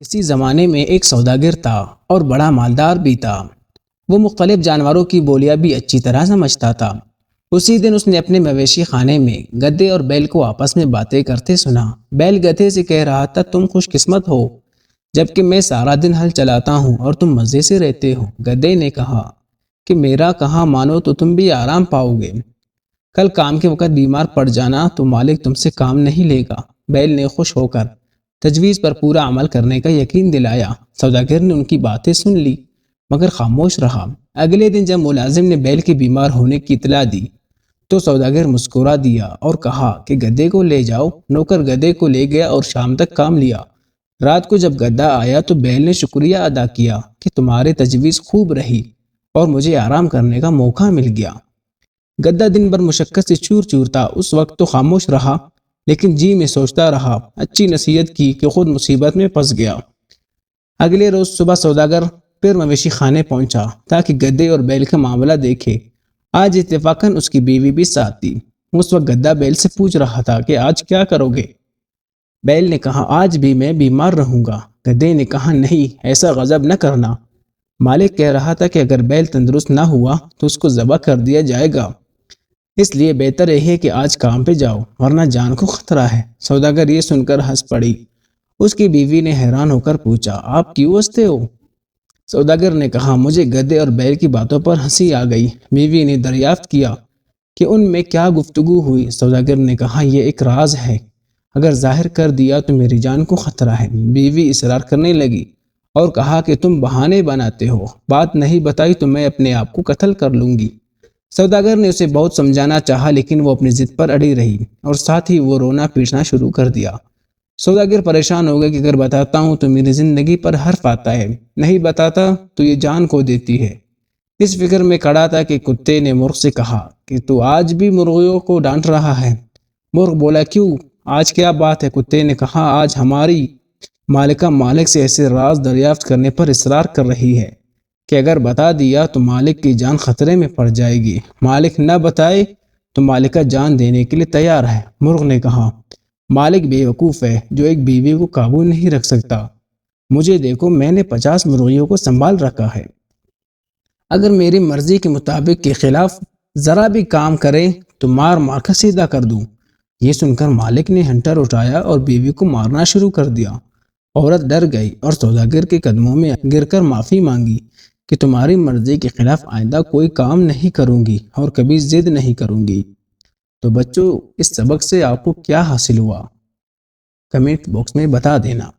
اسی زمانے میں ایک سوداگر تھا اور بڑا مالدار بھی تھا۔ وہ مختلف جانوروں کی بولیاں بھی اچھی طرح سمجھتا تھا۔ اسی دن اس نے اپنے مویشی خانے میں گدھے اور بیل کو آپس میں باتیں کرتے سنا۔ بیل گدھے سے کہہ رہا تھا، تم خوش قسمت ہو، جبکہ میں سارا دن ہل چلاتا ہوں اور تم مزے سے رہتے ہو۔ گدھے نے کہا کہ میرا کہا مانو تو تم بھی آرام پاؤ گے۔ کل کام کے وقت بیمار پڑ جانا تو مالک تم سے کام نہیں لے گا۔ بیل نے خوش ہو کر تجویز پر پورا عمل کرنے کا یقین دلایا۔ سوداگر نے ان کی باتیں سن لی مگر خاموش رہا۔ اگلے دن جب ملازم نے بیل کے بیمار ہونے کی اطلاع دی تو سوداگر مسکرا دیا اور کہا کہ گدھے کو لے جاؤ۔ نوکر گدھے کو لے گیا اور شام تک کام لیا۔ رات کو جب گدھا آیا تو بیل نے شکریہ ادا کیا کہ تمہاری تجویز خوب رہی اور مجھے آرام کرنے کا موقع مل گیا۔ گدھا دن بھر مشقت سے چور چور تھا۔ اس وقت تو خاموش رہا لیکن جی میں سوچتا رہا، اچھی نصیحت کی کہ خود مصیبت میں پھنس گیا۔ اگلے روز صبح سوداگر پھر مویشی خانے پہنچا تاکہ گدھے اور بیل کا معاملہ دیکھے۔ آج اتفاقاً اس کی بیوی بھی ساتھ تھی۔ اس وقت گدھا بیل سے پوچھ رہا تھا کہ آج کیا کرو گے؟ بیل نے کہا آج بھی میں بیمار رہوں گا۔ گدھے نے کہا نہیں، ایسا غضب نہ کرنا۔ مالک کہہ رہا تھا کہ اگر بیل تندرست نہ ہوا تو اس کو ذبح کر دیا جائے گا، اس لیے بہتر یہ ہے کہ آج کام پہ جاؤ ورنہ جان کو خطرہ ہے۔ سوداگر یہ سن کر ہنس پڑی۔ اس کی بیوی نے حیران ہو کر پوچھا، آپ کیوں ہنستے ہو؟ سوداگر نے کہا مجھے گدھے اور بیل کی باتوں پر ہنسی آ گئی۔ بیوی نے دریافت کیا کہ ان میں کیا گفتگو ہوئی۔ سوداگر نے کہا یہ ایک راز ہے، اگر ظاہر کر دیا تو میری جان کو خطرہ ہے۔ بیوی اصرار کرنے لگی اور کہا کہ تم بہانے بناتے ہو، بات نہیں بتائی تو میں اپنے آپ کو قتل کر لوں گی۔ سوداگر نے اسے بہت سمجھانا چاہا لیکن وہ اپنی ضد پر اڑی رہی اور ساتھ ہی وہ رونا پیٹنا شروع کر دیا۔ سوداگر پریشان ہو گیا کہ اگر بتاتا ہوں تو میری زندگی پر حرف آتا ہے، نہیں بتاتا تو یہ جان کو دیتی ہے۔ اس فکر میں کھڑا تھا کہ کتے نے مرغ سے کہا کہ تو آج بھی مرغیوں کو ڈانٹ رہا ہے۔ مرغ بولا کیوں، آج کیا بات ہے؟ کتے نے کہا آج ہماری مالکہ مالک سے ایسے راز دریافت کرنے پر اصرار کر رہی ہے کہ اگر بتا دیا تو مالک کی جان خطرے میں پڑ جائے گی، مالک نہ بتائے تو مالکہ جان دینے کے لیے تیار ہے۔ مرغ نے کہا مالک بے وقوف ہے جو ایک بیوی کو قابو نہیں رکھ سکتا۔ مجھے دیکھو، میں نے 50 مرغیوں کو سنبھال رکھا ہے، اگر میری مرضی کے مطابق کے خلاف ذرا بھی کام کرے تو مار مار کر سیدھا کر دوں۔ یہ سن کر مالک نے ہنٹر اٹھایا اور بیوی کو مارنا شروع کر دیا۔ عورت ڈر گئی اور سوداگر کے قدموں میں گر کر معافی مانگی کہ تمہاری مرضی کے خلاف آئندہ کوئی کام نہیں کروں گی اور کبھی ضد نہیں کروں گی۔ تو بچوں، اس سبق سے آپ کو کیا حاصل ہوا؟ کمنٹ باکس میں بتا دینا۔